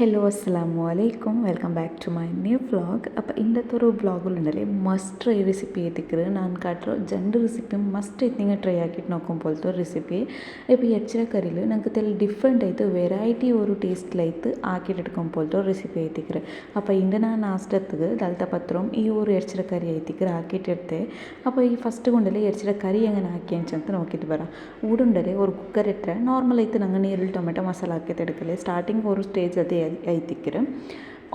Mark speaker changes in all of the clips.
Speaker 1: Hello അസ്സലാമു അലൈക്കും welcome back to my new vlog. അപ്പോൾ ഇന്നത്തെ ഒരു വ്ളോഗിലുണ്ടല്ലേ മസ്റ്റ് ട്രൈ റെസിപ്പി എത്തിക്കറ് ನಾನು ಕಾಟ್ರೋ ಜಂಡು ರೆಸಿಪಿ ಮಸ್ಟ್ ಎತ್ತಿಂಗ ಟ್ರೈ ಹಾಕಿಟ್ಟು ನೋಡ್ಕೊಬೋಲ್ತು ರೆಸಿಪಿ ഇപ്പോൾ ಎಚ್ಚರ ಕರಿಲು ನಂಗೆ ತೆಲ್ ಡಿಫ್ರೆಂಟ್ ಆಯಿತು ವೆರೈಟಿ ഒരു ടേസ്റ്റിലായിട്ട് ആക്കിയിട്ട് എടുക്കുമ്പോഴത്തെ റെസിപ്പി ആയിത്തിക്കറ്. അപ്പോൾ ഇതിൻ്റെ ഞാൻ നാസ്റ്റത്തുക്ക് ദലത്ത പത്രവും ഈ ഒരു എരിച്ചിര കറി ആയിത്തിക്കറ് ആക്കിയിട്ടെടുത്ത്. അപ്പോൾ ഈ ഫസ്റ്റ് കൊണ്ടല്ലേ എരിച്ചിര കറി എങ്ങനെ ആക്കിയെന്ന് ಅಂತ നോക്കിയിട്ട് ಬರ ಊಡುಂಡರೆ ഒരു ಕುಕ್ಕರ್ ಇಟ್ಟರೆ ನಾರ್ಮಲ್ ಆಯ್ತು ನಂಗೆ ನೀರುಳ್ಳಿ ಟೊಮೆಟೊ ಮಸಾಲ ಹಾಕಿ ತೆಡ್ಕಲೆ ಸ್ಟಾರ್ಟಿಂಗ್ ഒരു സ്റ്റേಜ್ ಅದೇ ಐತಿಕ್ಕರು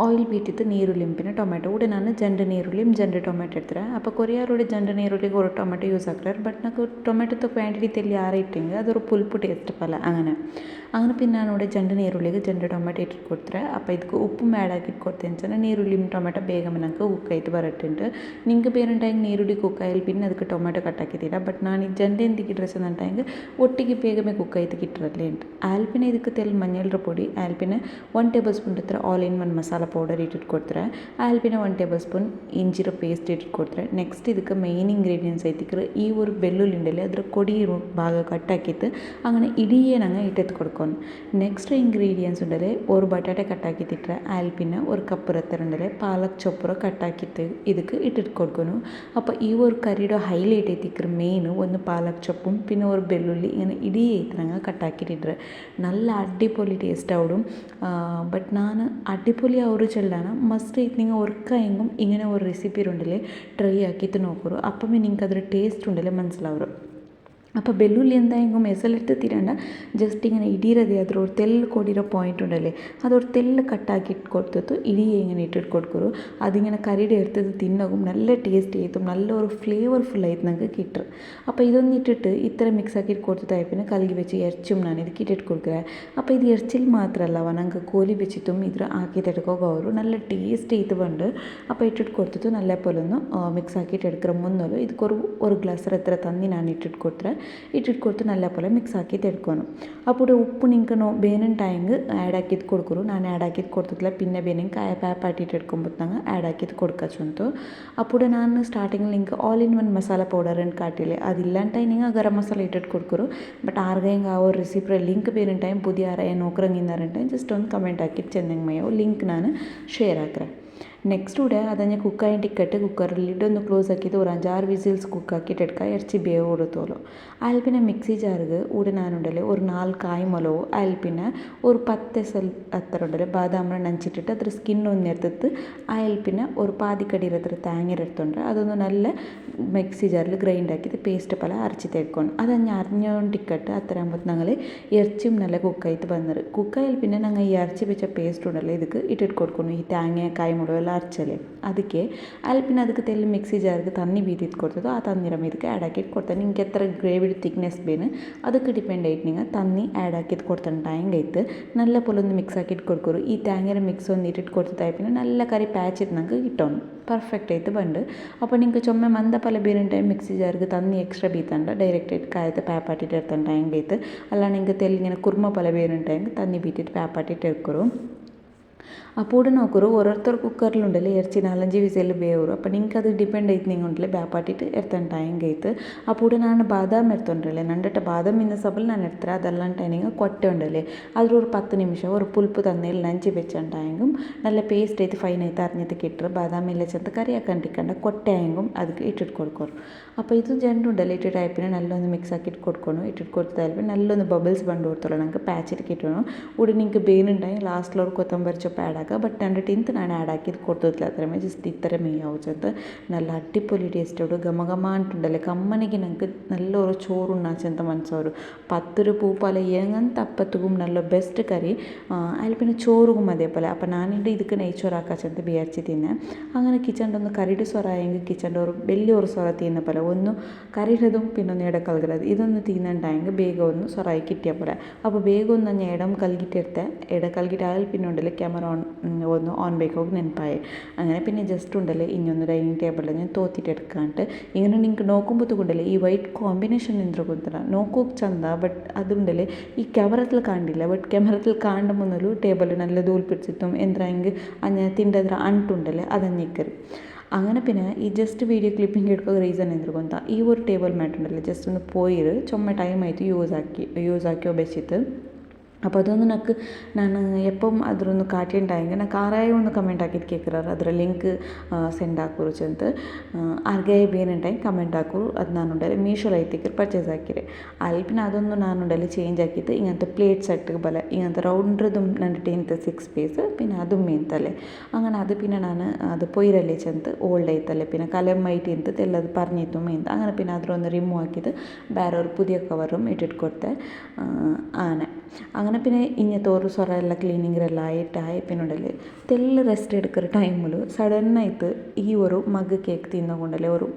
Speaker 1: ಆಯಿಲ್ ಬೀಟಿತ್ತು ನೀರುಳ್ಳಿ പിന്നെ ಟೊಮೆಟೊ ಕೂಡ ನಾನು ಜಂಡು ನೀರುಳ್ಳಿയും ಜಂಡು ಟೊಮೆಟೊ ಇಡ್ತಾರೆ. അപ്പോൾ കൊറിയാറോട് ജണ്ട് നീരുള്ളിക്ക് ഒരു ടൊമാറ്റോ യൂസ് ആക്കാറ്. ബട്ട് നമുക്ക് ടൊമാറ്റോ ക്വാണ്ടിറ്റി തെല്ലി ആറിയിട്ടെങ്കിൽ അതൊരു പുൽപ്പ് ടേസ്റ്റ് പല അങ്ങനെ പിന്നെ ನಾನಿവിടെ ಜಂಡು ನೀರುಳ್ಳಿಗೆ ಜಂಡು ಟೊಮೆಟೊ ಇಟ್ಟು ಕೊಡ್ತಾರೆ. അപ്പോൾ ಇದಕ್ಕೆ ಉಪ್ಪು ಆ್ಯಡ್ ಹಾಕಿಟ್ಟು ಕೊಡ್ತೇನೆ ಅಂತ ನೀರುಳ್ಳಿയും ಟೊಮೆಟೊ ಬೇಗ ನನಗೆ ಕುಕ್ಕಾಯ್ತು ಬರಟ್ಟುಂಟು. ನಿಂಗೆ ಬೇರೆ ಟೈಮ್ ನೀರುಳ್ಳಿ ಕುಕ್ಕಾಯಲ್ಲಿ പിന്നെ ಅದಕ್ಕೆ ಟೊಮೆಟೊ ಕಟ್ಟಾಕಿದ್ದೀರ. ಬಟ್ ನಾನು ಈ ಜಂಡು ಎಂದಿಗೆ ಡ್ರೆಸ್ ಟೈಮ್ಗೆ ಒಟ್ಟಿಗೆ ಬೇಗಮೇ ಕುಕ್ಕಾಯ್ತು ಕಿಟ್ಟಿರಲಿ ಉಂಟು. ಆಲ್ಪಿನ ಇದಕ್ಕೆ ತೆಲ್ ಮಂಜಳ ಪೊಡಿ ಆಲ್ಪಿನ 1 ಟೇಬಲ್ ಸ್ಪೂನ್ ಹತ್ರ all in one masala powder ಇಟ್ಟಿಟ್ಟು ಕೊಡ್ತಾರೆ. ಆಲ್ಪಿನ 1 ಟೇಬಲ್ ಸ್ಪೂನ್ ಇಂಜಿರ ಪೇಸ್ಟ್ ಇಟ್ಟಿಟ್ಟು ಕೊಡ್ತಾರೆ. ನೆಕ್ಸ್ಟ್ ಇದಕ್ಕೆ മെയിൻ ഇൻഗ്രീഡിയൻസ് ആയിത്തിക്കറ് ഈ ഒരു ಬೆಳ್ಳುಳ್ಳಿ ഉണ്ടല്ലേ ಅದರ ಕೊಡಿ ಭಾಗ ಕಟ್ಟಾಕಿತ್ತು അങ്ങനെ ഇടിയെ ഞങ്ങൾ ഇട്ടെത്തി കൊടുക്കും. ನೆಕ್ಸ್ಟ್ ಇಂಗ್ರೀಡಿಯನ್ಸ್ ഉണ്ടല്ലേ ഒരു ಬಟಾಟೆ ಕಟ್ಟಾಕಿತ್ತಿಟ್ರೆ ಆಲ್ಪಿನ ഒരു കപ്പ് ರತ್ತರುണ്ടല്ലേ ಪಾಲಕ್ ಚೊಪ್ಪರ ಕಟ್ಟಾಕಿತ್ತು ಇದಕ್ಕೆ ഇട്ടിട്ട് കൊടുക്കുന്നു. അപ്പോൾ ഈ ഒരു കറിയുടെ ഹൈലൈറ്റ് എത്തിക്കറ് മെയിൻ ഒന്ന് പാലക് ചൊപ്പും പിന്നെ ഒരു ಬೆಳ್ಳುಳ್ಳಿ ഇങ്ങനെ ഇടിയായിട്ട് ഞങ്ങൾ കട്ടാക്കിയിട്ടിട്ട് നല്ല അടിപൊളി ടേസ്റ്റ് ആവും. ബട്ട് ഞാൻ അടിപൊളി ആ ഒരു ചെല്ലാണ് മസ്റ്റ് ആയിട്ട് നിങ്ങൾ ഒർക്കായെങ്കും ഇങ്ങനെ ഒരു റെസിപ്പി ഉണ്ടല്ലേ ട്രൈ ആക്കിയിട്ട് നോക്കൂ. അപ്പം നിങ്ങൾക്ക് അതൊരു ടേസ്റ്റ് ഉണ്ടല്ലേ മനസ്സിലാവും. അപ്പോൾ ಬೆಳ್ಳುಳ್ಳಿ എന്തായെങ്കിലും എസലെടുത്ത് തിരണ്ട ജസ്റ്റ് ഇങ്ങനെ ഇടിയിരതെ അതൊരു തെല്ല് കൊടിയുടെ പോയിൻ്റ് ഉണ്ടല്ലേ അതൊരു തെല്ല് കട്ടാക്കിയിട്ട് കൊടുത്തിട്ട് ഇടിയെ ഇങ്ങനെ ഇട്ടിട്ട് കൊടുക്കൂ. അതിങ്ങനെ കറിയുടെ എടുത്തത് തിന്നകും നല്ല ടേസ്റ്റ് ചെയ്തും നല്ല ഒരു ഫ്ലേവർഫുള്ളായിട്ട് നമുക്ക് കിട്ടും. അപ്പോൾ ഇതൊന്നും ഇട്ടിട്ട് ഇത്ര മിക്സ് ആക്കിയിട്ട് കൊടുത്തിട്ടായി പിന്നെ കലകി വെച്ച് ഇറച്ചും ഞാൻ ഇത് ഇട്ടിട്ട് കൊടുക്കുക. അപ്പോൾ ഇത് ഇറച്ചിൽ മാത്രമല്ല ഞങ്ങൾക്ക് കോലി വെച്ചിട്ടും ഇത് ആക്കിയിട്ടെടുക്കുക ಅವರು നല്ല ടേസ്റ്റ് ചെയ്ത് ഉണ്ട്. അപ്പോൾ ഇട്ടിട്ട് കൊടുത്തിട്ട് നല്ല പോലെ ഒന്ന് മിക്സ് ആക്കിയിട്ട് എടുക്കുക. മുന്നോലും ഇതൊക്കെ ഒരു ഗ്ലാസ് എത്ര തന്നി ഞാൻ ഇട്ടിട്ട് കൊടുത്തേ ഇട്ടിട്ട് കൊടുത്ത് നല്ല പോലെ മിക്സ് ആക്കിയിട്ട് എടുക്കണം. അപ്പോൾ ഉപ്പ് നിങ്ങൾക്ക് ಬೇನಿನ ಟೈಮ್ಗೆ ಆ್ಯಡ್ ಹಾಕಿದ್ದು ಕೊಡ್ಕೊರು. ನಾನು ಆ್ಯಡ್ ಹಾಕಿದ್ದು ಕೊಡ್ತಿದ್ದಿಲ್ಲ പിന്നെ ಬೇನಿಂಗ್ ಕಾಯ ಪ್ಯಾಪ್ ಆಟಿಟ್ಟು ಎಡ್ಕೊಂಬಿಟ್ಟು ನಂಗೆ ಆ್ಯಡ್ ಹಾಕಿದ್ದು ಕೊಡ್ಕಚ್ಚುಂತು. ಅప్పుడు ನಾನು ಸ್ಟಾರ್ಟಿಂಗ್ ನಿಂಗೆ all in one masala powder ಅಂತ ಕಾಟಿಲ್ಲ അതില്ലാണ്ട് നിങ്ങൾ ഗരം മസാല ഇട്ടിട്ട് കൊടുക്കൂ. ബട്ട് ആർക്കെങ്കിലും ആ ഒരു റെസിപ്പിയുടെ ലിങ്ക് ಬೇರೆ ಟೈಮ್ പുതിയ ആരായ നോക്കറങ്ങിന്നാറുണ്ട് ജസ്റ്റ് ഒന്ന് കമൻറ്റ് ആക്കിയിട്ട് ചെന്നെങ്കിൽ മയോ ലിങ്ക് ഞാൻ ഷെയർ ആക്കറേ. ನೆಕ್ಸ್ಟ್ ಕೂಡ ಅದನ್ನು ಕುಕ್ಕಾയിട്ട് ഇട്ടിട്ട് കുക്കറിൽ ഇട്ടൊന്ന് ക്ലോസ് ആക്കിയിട്ട് ഒരു 5-6 വിസിൽസ് കുക്കാക്കിയിട്ട് എടുക്കുക. ഇറച്ചി ಬೇವು കൊടുത്തോളൂ. അതിൽ പിന്നെ മിക്സി ജാർക്ക് ഇവിടെ ഞാനുണ്ടല്ലേ ഒരു 4 കായ്മുളക് അതിൽ പിന്നെ ഒരു 10 അത്ര ഉണ്ടല്ലേ ബാദാം നനച്ചിട്ടിട്ട് അത്ര സ്കിന്നൊന്നും എടുത്തിട്ട് അതിൽ പിന്നെ ഒരു പാതിക്കടിയിൽ അത്ര തേങ്ങ എടുത്തുണ്ട് അതൊന്ന് നല്ല മിക്സി ജാറിൽ ഗ്രൈൻഡ് ആക്കിയിട്ട് പേസ്റ്റ് പോലെ അരച്ചിട്ട് എടുക്കണം. അതഞ്ഞ് അരിഞ്ഞോണ്ടിക്കട്ട് അത്ര ആകുമ്പോൾ ഞങ്ങൾ ഇറച്ചിയും നല്ല കുക്കായിട്ട് വന്നത്. കുക്കായാൽ പിന്നെ ഞങ്ങൾ ഈ ഇറച്ചി വെച്ച പേസ്റ്റ് ഉണ്ടല്ലോ ಇದಕ್ಕೆ ഇട്ടിട്ട് കൊടുക്കണം. ഈ തേങ്ങ കായ്മുളക് ಎಲ್ಲ ಅರ್ಚಲೆ ಅದಕ್ಕೆ ಅಲ್ಲಿ പിന്നെ ಅದಕ್ಕೆ ತೆಲ್ಲಿ ಮಿಕ್ಸಿ ಜಾರ್ಗೆ ತನ್ನಿ ಬೀತಿತ್ತು ಕೊಡ್ತದೋ ಆ ತನ್ನಿರಮ ಇದಕ್ಕೆ ಆ್ಯಡ್ ಹಾಕಿಟ್ಟು ಕೊಡ್ತಾನೆ. ನಿಂಗೆ ಎತ್ತರ ಗ್ರೇವಿ തിക്നെസ് ಬೇನು ಅದಕ್ಕೆ ಡಿಪೆಂಡ್ ಆಯ್ತು നിങ്ങൾ തന്നി ആഡ് ആക്കിയിട്ട് കൊടുത്താൽ ടൈം ആയിട്ട് നല്ല പോലെ ഒന്ന് മിക്സ് ആക്കിയിട്ട് കൊടുക്കൂ. ഈ തേങ്ങയുടെ മിക്സ് ഒന്ന് ഇട്ടിട്ട് കൊടുത്താൽ പിന്നെ നല്ല കറി പാച്ചിട്ട് നമുക്ക് കിട്ടണം പെർഫെക്റ്റ് ആയിട്ട് ബണ്ട്. അപ്പോൾ നിങ്ങൾക്ക് ചുമ ಮಂದ ಪಲ ಬೇರೆ ಟೈಮ್ ಮಿಕ್ಸಿ ಜಾರ್ಗೆ ತನ್ನಿ ಎಕ್ಸ್ಟ್ರಾ ಬೀತಂಡ ಡೈರೆಕ್ಟ್ ಆയിട്ട് ಕಾಯ್ತು ಪ್ಯಾಪಾಟಿಟ್ಟು ಇರ್ತಾನೆ ಟೈಮ್ ಆಯ್ತು ಅಲ್ಲ ನಿಂಗೆ ತೆಲ್ಲಿ ಇങ്ങനെ ಕುರ್ಮ ಪಲ ಬೇರೆ ಟೈಮ್ ತನ್ನಿ ಬೀಟಿಟ್ಟು ಪ್ಯಾಪಾಟಿಟ್ಟು ಇರ್ಕೊರು. അപ്പോൾ നോക്കൂ ഓരോരുത്തർ കുക്കറിലുണ്ടല്ലേ ഇറച്ചി 4-5 വിസിൽ ಬೇವರು. അപ്പോൾ നിങ്ങൾക്കത് ഡിപ്പെൻഡ് ആയിട്ട് നിങ്ങൾ ഉണ്ടല്ലേ ಬ್ಯಾಪಾಟಿಟ್ಟು ಎರ್ತಾನೆ ಟೈಮ್ ಆಯ್ತು. അപ്പോൾ ನಾನು ಬಾದಾಮ್ ಎರ್ತೊಂಡ್ರല്ലേ ನಂಡಟ ಬಾದಾಮ್ ಇನ್ನ ಸಬಲ್ ನಾನು ಎರ್ತಾರೆ ಅದೆಲ್ಲ ಟೈಮಿಗೆ ಕೊಟ್ಟೆ ഉണ്ടല്ലേ അതിൽ ഒരു 10 നിമിഷം ഒരു പുൽപ്പ് തന്നേൽ നഞ്ചി വെച്ചാണ്ടായെങ്കും നല്ല പേസ്റ്റ് ആയിട്ട് ഫൈൻ ആയിട്ട് അറിഞ്ഞിട്ട് കിട്ടും. ബാദാം ഇല്ല ചെന്ന് കറിയാക്കണ്ടിക്കണ്ട കൊട്ടയായെങ്കും ಅದಕ್ಕೆ ഇട്ടിട്ട് കൊടുക്കും. അപ്പോൾ ഇത് ജണ്ടുണ്ടല്ലേ ഇട്ടിട്ട് ആയപ്പിനെ നല്ലൊന്ന് മിക്സ് ആക്കിയിട്ട് കൊടുക്കണം. ഇട്ടിട്ട് കൊടുത്താൽ നല്ലൊന്ന് ബബിൾസ് ಬಂದು കൊടുത്തോളൂ നമുക്ക് പാച്ചിട്ട് കിട്ടണം. ഇവിടെ നിങ്ങൾക്ക് ಬೇನುണ്ടായി ലാസ്റ്റിൽ ഒരു കൊത്തമ്പരി ചൊപ്പ് ആഡ് ആക്കുക. ಬಟ್ ನನ್ನ ಟಿಂತ್ ನಾನು ಆ್ಯಡ್ ಹಾಕಿದ್ದು ಕೊಡ್ತಿದ್ದಿಲ್ಲ ಅದ್ರ ಮೇಲೆ ಜಸ್ಟ್ ಈ ಥರ ಮೇಯ್ ಆവുച്ചಂತ നല്ല അടിപൊളി ടേസ്റ്റോട് ഘമഘമ ಅಂಟುಂಡಲೆ ಕಮ್ಮನಿಗೆ ನಂಗೆ നല്ല ഒരു ചോറുണ്ണാച്ചെന്ത മനസ്സോರು 10 രൂപ പല എങ്ങനത്തെ അപ്പത്തുക്കും നല്ല ബെസ്റ്റ് കറി അതിൽ പിന്നെ ചോറും അതേപോലെ. അപ്പോൾ ഞാനിട്ട് ಇದಕ್ಕೆ നെയ്ച്ചോറാക്കാച്ചെന്ത വിചാരിച്ച് തിന്നെ അങ്ങനെ കിച്ചൻ്റെ ഒന്ന് കറിയുടെ സ്വറായെങ്കിൽ കിച്ചൻ്റെ ഒരു വലിയൊരു സ്വറ തീന്ന പോലെ ഒന്ന് കറിയുടേതും പിന്നെ ഒന്ന് ഇടക്കൽകിടത് ഇതൊന്ന് തീന്നുണ്ടായെങ്കിൽ ಬೇಗ ഒന്ന് സ്വറായി കിട്ടിയ പോലെ. അപ്പോൾ ಬೇಗ ഒന്ന് ഞാൻ ഇടം കൽകിട്ടെടുത്തെ ഇടക്കൽകിട്ട് അതിൽ പിന്നെ ഉണ്ടല്ലേ ക്യാമറ ഒന്ന് ഓൺ ബേക്കോക്ക് നെനപ്പായി. അങ്ങനെ പിന്നെ ജസ്റ്റ് ഉണ്ടല്ലേ ഇനിയൊന്ന് ഡൈനിങ് ടേബിളിൽ ഞാൻ തോത്തിട്ട് എടുക്കാണ്ട് ഇങ്ങനെ നിങ്ങൾക്ക് നോക്കുമ്പോഴത്തേക്കുണ്ടല്ലേ ഈ ವೈಟ್ ಕಾಂಬಿನೇಷನ್ ಎಂದ್ರೆ ಗೊತ್ತಿಲ್ಲ ನೋಕೋಕೆ ಚಂದ. ಬಟ್ അതുണ്ടല്ലേ ഈ ക്യാമറത്തിൽ കാണില്ല. ಬಟ್ ಕ್ಯಾಮರത്തിൽ ಕಾಂಡ മുന്നಲು ടേബിൾ നല്ല ധൂൾ പിടിച്ചിട്ടും എന്താ എങ്കിൽ അങ്ങനെ തിണ്ടದ್ರ ಅಂಟುಂಡല്ലേ അതഞ്ഞിക്കറി. അങ്ങനെ പിന്നെ ഈ ജസ്റ്റ് വീഡിയോ ക്ലിപ്പിംഗ് എടുക്കുക റീസൺ എന്തൊരു ಗೊತ್ತಾ ഈ ഒരു ടേബിൾ ಮ್ಯಾಟ್ ഉണ്ടല്ലേ ജസ്റ്റ് ഒന്ന് പോയി ചുമ്മാ ടൈം ആയിട്ട് യൂസ് ആക്കിയോ വെച്ചിട്ട് അപ്പോൾ അതൊന്ന് ನನಗೆ ನಾನು ಎಪ್ಪom ಅದ್ರೊಂದು ಕಾಟಿಂಟಾಯಂಗೆ ನಾ ಕಾರಾಯ ಒಂದು ಕಮೆಂಟ್ ಹಾಕಿದ್ದು ಕೇಳ್ಕರಾರ ಅದರ ಲಿಂಕ್ ಸೆಂಡ್ ಹಾಕೋರು ಚಂತ ಆರ್ಗಾಯ ಬೇರೆಂಟಾಯಿ ಕಮೆಂಟ್ ಹಾಕೋರು ಅದು ನಾನು ಉಂಡಲ್ಲಿ ಮೀಶೋలో ಐತಿಕ್ಕರು ಪರ್ಚೇಸ್ ಹಾಕಿರಿ ಅಲ್ಪಿನ ಅದೊಂದು ನಾನು ಉಂಡಲ್ಲಿ ಚೇಂಜ್ ಹಾಕಿದ್ದು ಇಂಗಂತ ಪ್ಲೇಟ್ ಸೆಟ್ಗೆ ಬಲ ಇಂಗಂತ ರೌಂಡ್ರದು ನಂದು ಇಂತ 6 ಪೀಸ್ പിന്നെ അതും മേന്തല്ലേ അങ്ങനെ അത് പിന്നെ ഞാൻ അത് പൊയിരല്ലേ ചെന്ത് ഓൾഡ് ആയിത്തല്ലേ പിന്നെ കലമ്മൈറ്റ് എന്ത് തെല്ലത് പറഞ്ഞിട്ടും മേന്ത അങ്ങനെ പിന്നെ അതിലൊന്ന് റിമൂവ് ആക്കിയത് ಬೇರೆ ഒരു പുതിയ കവറും ഇട്ടിട്ട് കൊടുത്തെ ആനെ അങ്ങനെ പിന്നെ ഇങ്ങനത്തെ ഒരു സ്വറ ಎಲ್ಲ ക്ലീനിങ്ങിലെല്ലാം ആയിട്ടായി പിന്നെ ഉണ്ടല്ലേ തെല്ല റെസ്റ്റ് എടുക്കുന്ന ടൈമിൽ സഡന്നായിട്ട് ഈ ഒരു മഗ് കേക്ക് തിന്നുകൊണ്ടല്ലേ ഒരു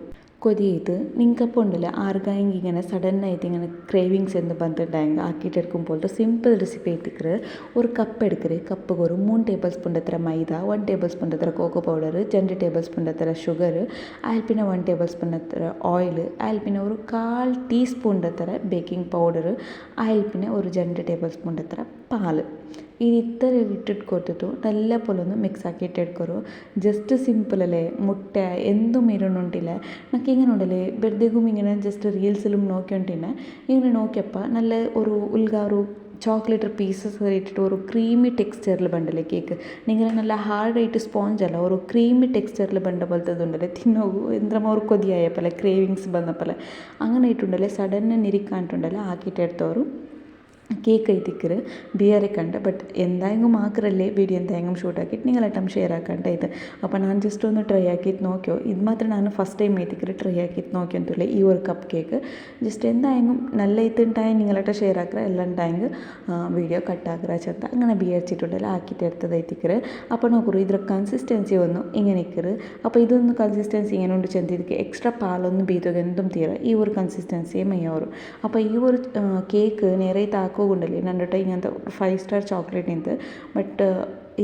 Speaker 1: കൊതിയായിട്ട് നിങ്ങൾക്കപ്പോൾ ഉണ്ടല്ലോ ആർക്കായെങ്കിൽ ഇങ്ങനെ സഡന്നായിട്ട് ഇങ്ങനെ ക്രേവിങ്സ് എന്ന് പറഞ്ഞിട്ടുണ്ടായെങ്കിൽ ആക്കിയിട്ടെടുക്കുമ്പോൾ സിമ്പിൾ റെസിപ്പി ആയിട്ടിക്കറ് ഒരു കപ്പ് എടുക്കറ് കപ്പ് ഒരു 3 ടേബിൾ സ്പൂൺ അത്ര മൈദ 1 ടേബിൾ സ്പൂൺ അത്ര കോക്കോ പൗഡർ 2 ടേബിൾ സ്പൂൺ അത്ര ഷുഗർ അതിൽ പിന്നെ 1 ടേബിൾ സ്പൂൺ അത്ര ഓയിൽ അതിൽ പിന്നെ ഒരു 1/4 ടീസ്പൂൺ അത്ര ബേക്കിംഗ് പൗഡർ അതിൽ പിന്നെ ഒരു 2 ടേബിൾ സ്പൂൺ അത്ര പാൽ ഇത് ഇത്ര ഇട്ടിട്ട് കൊടുത്തിട്ടു നല്ല പോലെ ഒന്ന് മിക്സ് ആക്കിയിട്ട് എടുക്കറു ജസ്റ്റ് സിമ്പിളല്ലേ മുട്ട എന്തും ഇരണുണ്ടില്ല നമുക്ക് ഇങ്ങനെ ഉണ്ടല്ലേ വെറുതെയും ഇങ്ങനെ ജസ്റ്റ് റീൽസിലും നോക്കിയോണ്ടിന്നെ ഇങ്ങനെ നോക്കിയപ്പോൾ നല്ല ഒരു ഒരു ചോക്ലേറ്റ് പീസസ് ഇട്ടിട്ട് ഒരു ക്രീമി ടെക്സ്ചറിൽ ബണ്ടല്ലേ കേക്ക് നിങ്ങൾ നല്ല ഹാർഡായിട്ട് സ്പോഞ്ചല്ല ഒരു ക്രീമി ടെക്സ്ചറിൽ ബണ്ട പോലത്തതുണ്ടല്ലേ തിന്നോകു എന്തെങ്കിലും ഒരു കൊതിയായപ്പോലെ ക്രേവിങ്സ് വന്നപ്പോലെ അങ്ങനെ ഇട്ടുണ്ടല്ലേ സഡന്ന് നിരിക്കാണ്ടുണ്ടല്ലേ ആക്കിയിട്ട് എടുത്തവരും കേക്ക് ಐತಿಕ್ಕರು ಬಿಯರೆ ಕಂಡ ಬಟ್ എന്തായെങ്കിലും മാത്രമല്ലേ വീഡിയോ എന്തായെങ്കിലും ഷൂട്ട് ആക്കിയിട്ട് നിങ്ങളായിട്ടും ഷെയർ ആക്കണ്ട ഇത് അപ്പോൾ ഞാൻ ജസ്റ്റ് ഒന്ന് ട്രൈ ആക്കിയിട്ട് നോക്കിയോ ഇത് മാത്രം ഞാൻ ഫസ്റ്റ് ടൈം ಐತಿಕ್ಕರು ട്രൈ ആക്കിയിട്ട് നോക്കിയെന്നില്ല ഈ ഒരു കപ്പ് കേക്ക് ജസ്റ്റ് എന്തായെങ്കിലും നല്ല ഇതുണ്ടായി നിങ്ങളായിട്ട് ഷെയർ ആക്കുക എല്ലാം ഉണ്ടായെങ്കിൽ വീഡിയോ കട്ടാക്കുക ചെത്ത അങ്ങനെ ബിയർച്ചിട്ടുണ്ടല്ലോ ആക്കിയിട്ട് എടുത്തത് ಐತಿಕ್ಕರು അപ്പോൾ നോക്കൂ ഇದ್ರ കൺസിസ്റ്റൻസി ഒന്നും ഇങ്ങനെ ഇക്കറ് അപ്പോൾ ഇതൊന്ന് കൺസിസ്റ്റൻസി ഇങ്ങനെ ഉണ്ട് ചെന്ത് ಇದಕ್ಕೆ എക്സ്ട്രാ പാലൊന്നും ബീതോಗೆ എന്തും തീര ഈ ഒരു കൺസിസ്റ്റൻസിയെ മെയ്യವರು അപ്പോൾ ഈ ഒരു കേക്ക് നേരെ ಹಾಕೋಗುಂಡಲ್ಲಿ ನನ್ನ ಇಂಗಂತ 5 ಸ್ಟಾರ್ ചോക്ലേറ്റ് ಇಂತ ಬಟ್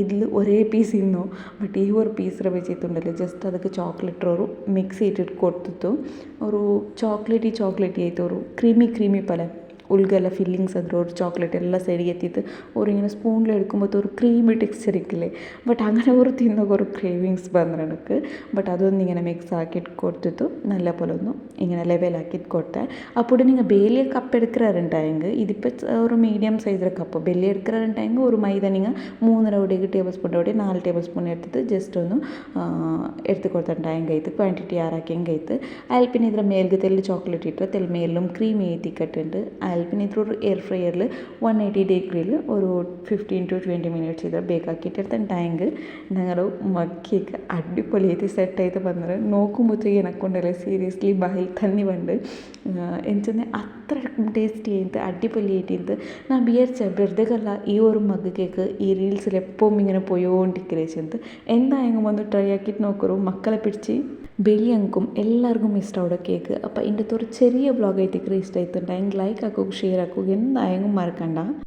Speaker 1: ഇതിൽ ഒരേ പീസ് ഇന്നു ബട്ട് ഈ ഒരു പീസ് വെച്ചിട്ടുണ്ടല്ലോ ജസ്റ്റ് അതൊക്കെ ചോക്ലേറ്റ് ഒരു മിക്സ് ചെയ്തിട്ട് കൊടുത്തിട്ടു ഒരു ചോക്ലേറ്റി ആയിട്ട് ഒരു ക്രീമി പോലെ ഉൾಗೆಲ್ಲ ഫില്ലിങ്സ് ಅದ್ರ ഒരു ചോക്ലേറ്റ് ಎಲ್ಲ ಸೈಡಿಗೆ ಎತ್ತಿತ್ತು ಅವ್ರು ഇങ്ങനെ സ്പൂണിൽ എടുക്കുമ്പോൾ ഒരു ക്രീമി ടെക്സ്ചർ ഇക്കില്ലേ ബട്ട് അങ്ങനെ ഒരു തിന്നൊക്കെ ഒരു ക്രേവിങ്സ് ಬಂದ್ರೆ എനിക്ക് ബട്ട് അതൊന്നും ഇങ്ങനെ മിക്സ് ആക്കിയിട്ട് കൊടുത്തിട്ടു നല്ല പോലെ ഒന്ന് ഇങ്ങനെ ലെവലാക്കിയിട്ട് കൊടുത്തേ അപ്പോൾ നിങ്ങൾ വലിയ കപ്പ് എടുക്കാറുണ്ടായെങ്കിൽ ഇതിപ്പോൾ ഒരു മീഡിയം സൈസിലെ കപ്പ് വലിയ എടുക്കാറുണ്ടായെങ്കിൽ ഒരു മൈദ നിങ്ങൾ 3 ടേബിൾ സ്പൂൺ 4 ടേബിൾ സ്പൂൺ എടുത്തിട്ട് ജസ്റ്റ് ഒന്ന് എടുത്ത് കൊടുത്തിട്ടുണ്ടായെങ്കിൽ ഇത് ക്വാണ്ടിറ്റി ആറാക്കിയെങ്കിൽ ഇത് അതിൽ പിന്നെ ഇതിൻ്റെ മേൽക്ക് തെല്ല് ചോക്ലേറ്റ് ഇട്ട് തെല്ല് മേലും ക്രീം ഏറ്റിക്കട്ടുണ്ട് പിന്നെ ഇതൊരു എയർ ഫ്രയറിൽ 180 ഡിഗ്രിയിൽ ഒരു 15 to 20 മിനിറ്റ്സ് ഇത് ബേക്കാക്കിയിട്ട് എടുത്തിട്ടുണ്ടെങ്കിൽ ഞങ്ങളുടെ മഗ് കേക്ക് അടിപൊളിയായിട്ട് സെറ്റായിട്ട് വന്നത് നോക്കുമ്പോഴത്തേക്ക് എനക്കൊണ്ടല്ലേ സീരിയസ്ലി ബായിൽ തന്നെ ഉണ്ട് എന്നുവെച്ചാൽ അത്ര ടേസ്റ്റി ആയിട്ട് അടിപൊളിയായിട്ട് ഞാൻ വിചാരിച്ച വെറുതെക്കല്ല ഈ ഒരു മഗ് കേക്ക് ഈ റീൽസിൽ എപ്പോഴും ഇങ്ങനെ പോയോണ്ടിരിക്കുന്നത് എന്തായെങ്കിലും ഒന്ന് ട്രൈ ആക്കിയിട്ട് നോക്കൂ മക്കളെ പിടിച്ച് വലിയങ്കും എല്ലാവർക്കും ഇഷ്ടമാണ് കേക്ക് അപ്പോൾ ഇതിൻ്റെ ഒരു ചെറിയ വ്ളോഗ് ആയിട്ട് ഇഷ്ടമായിട്ടുണ്ടെങ്കിൽ ലൈക്ക് ആക്കുക ഷെയർ ആക്കുക എന്തായെങ്കിലും മറക്കണ്ട